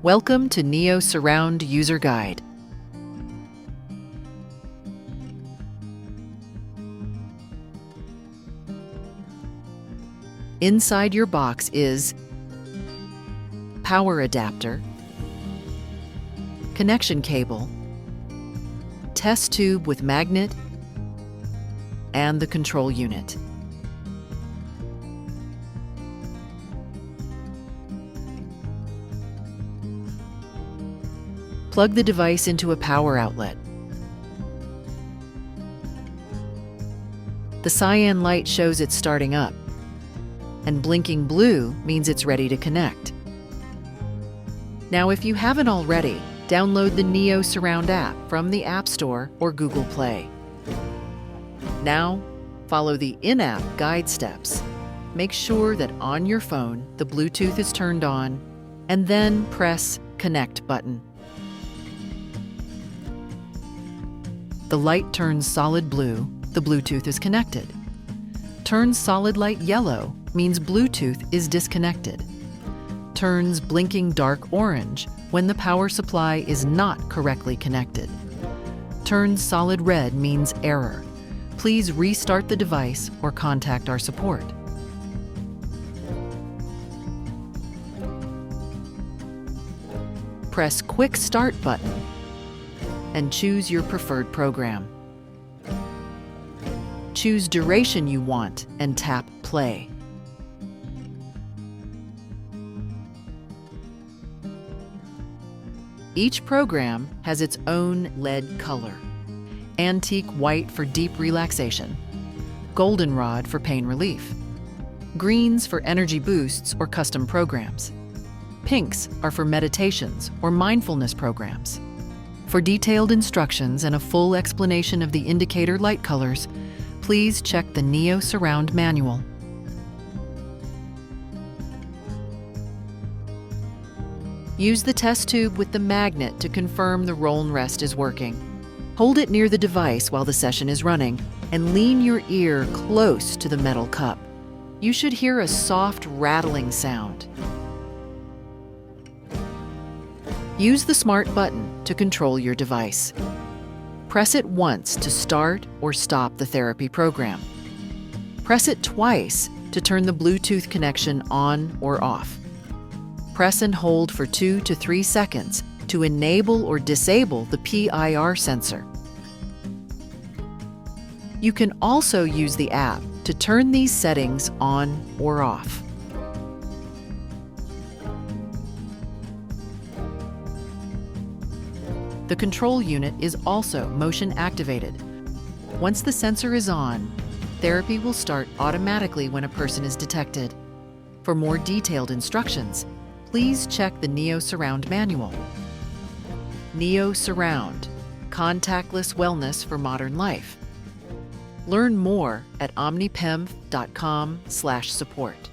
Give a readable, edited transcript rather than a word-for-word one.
Welcome to NeoSurround User Guide. Inside your box is power adapter, connection cable, test tube with magnet, and the control unit. Plug the device into a power outlet. The cyan light shows it's starting up, and blinking blue means it's ready to connect. Now, if you haven't already, download the NeoSurround app from the App Store or Google Play. Now, follow the in-app guide steps. Make sure that on your phone the Bluetooth is turned on, and then press Connect button. The light turns solid blue, the Bluetooth is connected. Turns solid light yellow means Bluetooth is disconnected. Turns blinking dark orange when the power supply is not correctly connected. Turns solid red means error. Please restart the device or contact our support. Press Quick Start button and choose your preferred program. Choose duration you want and tap Play. Each program has its own LED color. Antique white for deep relaxation, goldenrod for pain relief, greens for energy boosts or custom programs, pinks are for meditations or mindfulness programs. For detailed instructions and a full explanation of the indicator light colors, please check the NeoSurround manual. Use the test tube with the magnet to confirm the roll and rest is working. Hold it near the device while the session is running and lean your ear close to the metal cup. You should hear a soft rattling sound. Use the smart button to control your device. Press it once to start or stop the therapy program. Press it twice to turn the Bluetooth connection on or off. Press and hold for 2 to 3 seconds to enable or disable the PIR sensor. You can also use the app to turn these settings on or off. The control unit is also motion activated. Once the sensor is on, therapy will start automatically when a person is detected. For more detailed instructions, please check the NeoSurround manual. NeoSurround, contactless wellness for modern life. Learn more at omnipemf.com/support.